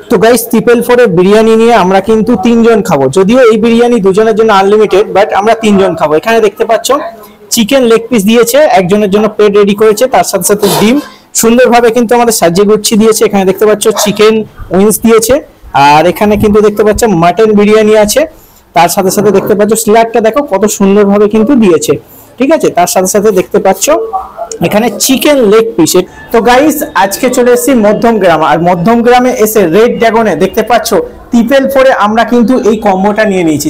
তো guys triple four এর বিরিয়ানি নিয়ে আমরা কিন্তু তিনজন খাবো। যদিও এই বিরিয়ানি দুজনের জন্য আনলিমিটেড, বাট আমরা তিনজন খাবো। এখানে দেখতে পাচ্ছ চিকেন লেগ পিস দিয়েছে, একজনের জন্য প্লেট রেডি করেছে, তার সাথে সাথে ডিম সুন্দরভাবে কিন্তু আমাদের সাজিয়ে গুছিয়ে দিয়েছে। এখানে দেখতে পাচ্ছ চিকেন উইংস দিয়েছে, আর এখানে কিন্তু দেখতে পাচ্ছ মাটন বিরিয়ানি আছে, তার সাথে সাথে দেখতে পাচ্ছ স্যালাডটা দেখো কত সুন্দরভাবে কিন্তু দিয়েছে। ঠিক আছে, তার সাথে সাথে দেখতে পাচ্ছ এখানে চিকেন লেগ পিস। তো গাইস আজকে চলে এসেছি মধ্যমগ্রাম, আর মধ্যমগ্রামে এসে রেড ড্রাগনে দেখতে পাচ্ছ ট্রিপল ফোরে আমরা কিন্তু এই কম্বোটা নিয়ে নিয়েছি।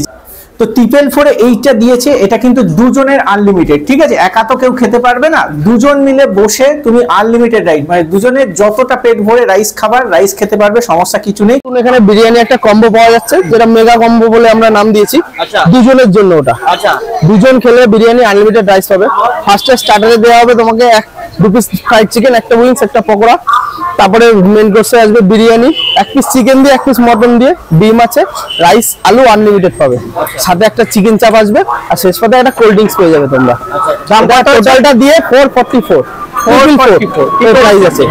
তো ট্রিপল ফোরে এইটা দিয়েছে, এটা কিন্তু দুজনের আনলিমিটেড। ঠিক আছে, একা তো কেউ খেতে পারবে না, দুজন মিলে বসে তুমি আনলিমিটেড রাইস, মানে দুজনের যতটা পেট ভরে রাইস খাবার রাইস খেতে পারবে, সমস্যা কিছু নেই। এখানে বিরিয়ানি একটা কম্বো পাওয়া যাচ্ছে, যেটা মেগা কম্বো বলে আমরা নাম দিয়েছি। দুজনের জন্য ওটা। দুজন খেলে বিরিয়ানি আনলিমিটেড রাইস পাবে। ফার্স্টে স্টার্টারে দেওয়া হবে তোমাকে 2 পিস ফ্রাইড চিকেন, একটা উইংস, একটা পকোড়া। তারপরে মেন কোর্সে আসবে বিরিয়ানি, 1 পিস চিকেন দিয়ে 1 পিস মটন দিয়ে, ডিম আছে, রাইস আলু আনলিমিটেড পাবে। সাথে একটা চিকেন চাপ আসবে, আর শেষ পাতে একটা কোল্ড ড্রিঙ্কস পেয়ে যাবে তোমরা। দামটা টোটালটা দিয়ে 444 প্রাইস আছে।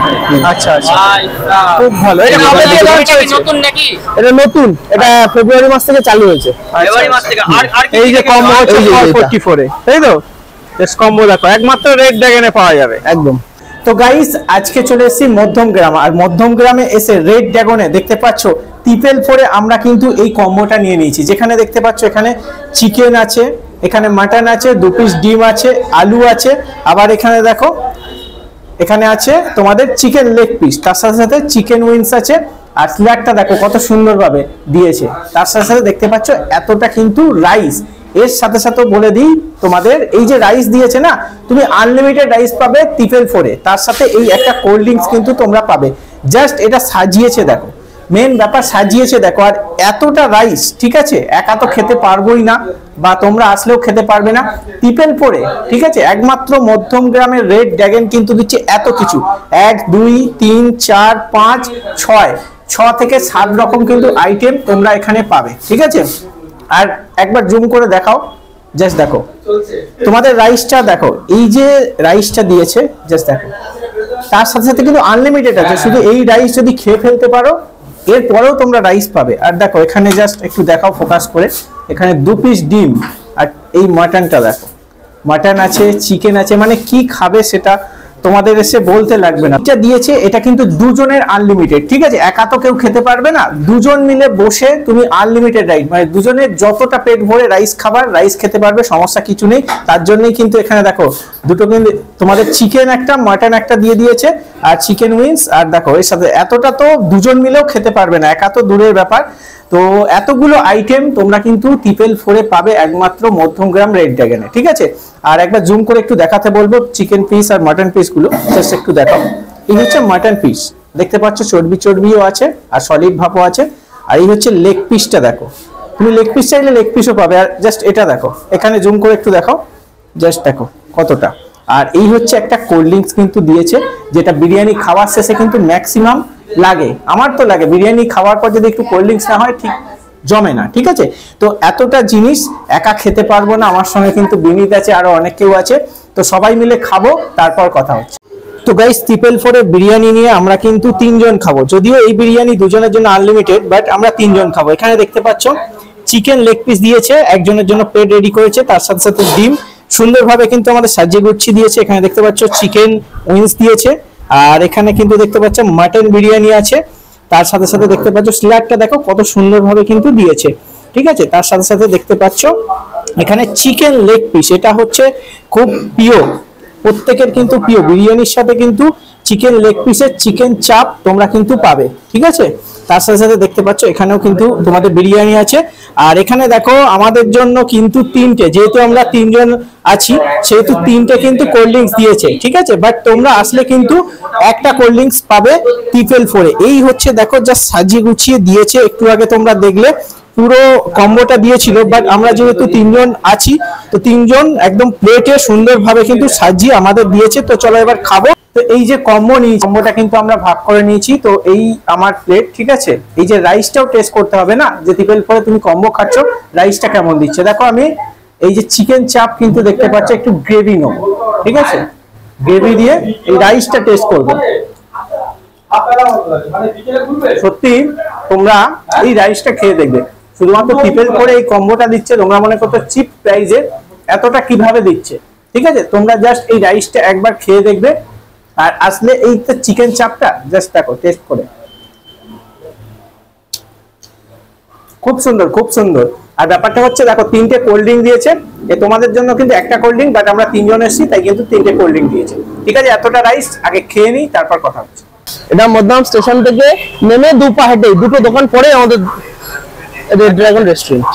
আচ্ছা আচ্ছা, খুব ভালো। এটা কবে থেকে নতুন নাকি? এটা নতুন, এটা ফেব্রুয়ারি মাস থেকে চালু হয়েছে। ফেব্রুয়ারি মাস থেকে। আর এই যে কম্বো হচ্ছে 444 এ, তাই তো? এস কম্বো দেখো একমাত্র রেড ড্রাগনে পাওয়া যাবে একদম। তো গাইস আজকে চলে এসেছি মধ্যমগ্রাম, আর মধ্যমগ্রামে এসে রেড ড্রাগনে দেখতে পাচ্ছ ট্রিপল ফোরে আমরা কিন্তু এই কম্বোটা নিয়ে নিয়েছি। যেখানে দেখতে পাচ্ছ এখানে চিকেন আছে, এখানে মাটন আছে, 2 পিস ডিম আছে, আলু আছে, আবার এখানে দেখো এখানে আছে তোমাদের চিকেন লেগ পিস, তার সাথে সাথে চিকেন উইংস আছে, আর স্যালাডটা দেখো কত সুন্দরভাবে দিয়েছে। তার সাথে সাথে দেখতে পাচ্ছ এতটা কিন্তু রাইস। এর সাথে সাথে বলে দিই তোমাদের, এই যে রাইস দিয়েছে না, তুমি আনলিমিটেড রাইস পাবে ট্রিপল ফোরে, তার সাথে এই একটা কোল্ড ড্রিঙ্কস কিন্তু তোমরা পাবে। জাস্ট এটা সাজিয়েছে দেখো, মেন ব্যাপার সাজিয়েছে দেখো। আর এতটা রাইস, ঠিক আছে, একা তো খেতে পারবোই না, বা তোমরা আসলেও খেতে পারবে না ট্রিপল ফোরে। ঠিক আছে, একমাত্র মধ্যমগ্রামের রেড ড্রাগন কিন্তু দিচ্ছে এত কিছু। 1 2 3 4 5 6 থেকে 7 রকম কিন্তু আইটেম তোমরা এখানে পাবে। ঠিক আছে, আর একবার জুম করে দেখাও, জাস্ট দেখো তোমাদের রাইসটা দেখো, এই যে রাইসটা দিয়েছে জাস্ট দেখো, তার সাথে সাথে কিন্তু আনলিমিটেড আছে। শুধু এই রাইস যদি খেয়ে ফেলতে পারো, এরপরেও তোমরা রাইস পাবে। আর দেখো এখানে জাস্ট একটু দেখাও ফোকাস করে, এখানে 2 পিস ডিম, আর এই মাটনটা দেখো, মাটন আছে, চিকেন আছে, মানে কি খাবে সেটা তোমাদের এসে বলতে লাগবে না। এটা দিয়েছে, এটা কিন্তু দুজনের আনলিমিটেড। ঠিক আছে, একা তো কেউ খেতে পারবে না, দুজন মিলে বসে তুমি আনলিমিটেড রাইস, মানে দুজনের যতটা পেট ভরে রাইস খাবার রাইস খেতে পারবে, সমস্যা কিছু নেই। তার জন্যই কিন্তু এখানে দেখো দুটো কিন্তু তোমাদের চিকেন একটা, মাটন একটা দিয়ে দিয়েছে, আর চিকেন উইংস। আর দেখো এর সাথে এতটা তো দুজন মিলেও খেতে পারবে না, একা তো দূরের ব্যাপার। তো এতগুলো আইটেম তোমরা কিন্তু ট্রিপল ফোরে পাবে একমাত্র মধ্যমগ্রাম রেড ড্রাগনে। ঠিক আছে, আর একবার জুম করে একটু দেখাতে বলবো চিকেন পিস আর মাটন পিস গুলো, জাস্ট একটু দেখাও। এই হচ্ছে মাটন পিস, দেখতে পাচ্ছ চর্বি চর্বিও আছে, আর সলিড ভাবও আছে। আর এই হচ্ছে লেগ পিসটা দেখো, তুমি লেগ পিস চাইলে লেগ পিসও পাবে। আর জাস্ট এটা দেখো, এখানে জুম করে একটু দেখাও, জাস্ট দেখো কতটা। আর এই হচ্ছে একটা কোল্ড ড্রিঙ্কস কিন্তু দিয়েছে, যেটা বিরিয়ানি খাওয়ার শেষে কিন্তু ম্যাক্সিমাম লাগে। আমার তো লাগে, বিরিয়ানি খাওয়ার পর যদি একটু কোল্ড ড্রিঙ্কস না হয় ঠিক জমে না। ঠিক আছে, তো এতটা জিনিস একা খেতে পারবো না, আমার সঙ্গে কিন্তু বিনীত আছে, আরো অনেক কেউ আছে, তো সবাই মিলে খাবো, তারপর কথা হচ্ছে। তো গাইস ট্রিপল ফোরের বিরিয়ানি নিয়ে আমরা কিন্তু তিনজন খাবো। যদিও এই বিরিয়ানি দুজনের জন্য আনলিমিটেড, বাট আমরা তিনজন খাবো। এখানে দেখতে পাচ্ছ চিকেন লেগ পিস দিয়েছে, একজনের জন্য প্লেট রেডি করেছে, তার সাথে সাথে ডিম সুন্দরভাবে কিন্তু আমাদের সাজিয়ে গুছিয়ে দিয়েছে। এখানে দেখতে পাচ্ছ চিকেন উইংস দিয়েছে, আর এখানে কিন্তু দেখতে পাচ্ছ মাটন বিরিয়ানি আছে, তার সাথে সাথে দেখতে পাচ্ছ স্যালাডটা দেখো কত সুন্দরভাবে কিন্তু দিয়েছে। ঠিক আছে, তার সাথে সাথে দেখতে পাচ্ছ এখানে চিকেন লেগ পিস, এটা হচ্ছে খুব প্রিয়, প্রত্যেকের কিন্তু প্রিয়। বিরিয়ানির সাথে কিন্তু চিকেন লেগ পিসের চিকেন চাপ তোমরা কিন্তু পাবে। ঠিক আছে, তার সাথে সাথে দেখতে পাচ্ছ এখানেও কিন্তু তোমাদের বিরিয়ানি আছে। আর এখানে দেখো আমাদের জন্য কিন্তু 3টে, যেহেতু আমরা 3 জন আছি সেহেতু 3টে কিন্তু কোল্ড ড্রিঙ্কস দিয়েছে। ঠিক আছে, বাট তোমরা আসলে কিন্তু একটা কোল্ড ড্রিঙ্কস পাবে ট্রিপল ফোরে। এই হচ্ছে দেখো জাস্ট সাজিয়ে গুছিয়ে দিয়েছে, একটু আগে তোমরা দেখলে পুরো কম্বোটা দিয়েছিল, বাট আমরা যেহেতু 3 জন আছি, তো 3 জন একদম প্লেটে সুন্দরভাবে কিন্তু সাজিয়ে আমাদের দিয়েছে। তো চলো এবার খাবো। তো এই যে কম্বো নিয়েছি, কম্বোটা কিন্তু আমরা ভাগ করে নিয়েছি। তো এই আমার প্লেট, ঠিক আছে, এই যে রাইসটাও টেস্ট করতে হবে না, যে ট্রিপল ফোরে তুমি কম্বো খাচ্ছ রাইসটা কেমন দিচ্ছে। দেখো আমি এই যে চিকেন চাপ কিন্তু দেখতে পাচ্ছ, একটু গ্রেভি নেবো। ঠিক আছে, গ্রেভি দিয়ে এই রাইসটা টেস্ট করবো। সত্যি তোমরা এই রাইসটা খেয়ে দেখবে, শুধুমাত্র ট্রিপল করে এই কম্বোটা দিচ্ছে, তোমরা মনে করতো চিপ প্রাইসে এতটা কিভাবে দিচ্ছে। ঠিক আছে, তোমরা জাস্ট এই রাইসটা একবার খেয়ে দেখবে। আর আসলে এই তো চিকেন চাপটা জাস্ট দেখো টেস্ট করে, খুব সুন্দর খুব সুন্দর। আর ব্যাপারটা হচ্ছে দেখো 3টে কোল্ড ড্রিঙ্ক দিয়েছে, তোমাদের জন্য কিন্তু একটা কোল্ড ড্রিঙ্ক, বাট আমরা 3 জন এসেছি তাই কিন্তু 3টে কোল্ড ড্রিঙ্ক দিয়েছে। ঠিক আছে, এতটা রাইস আগে খেয়ে নিই তারপর কথা হচ্ছে। এটা মধ্যম স্টেশন থেকে নেমে 2 পা হেঁটে 2টো দোকান পরে আমাদের ড্রাগন রেস্টুরেন্ট।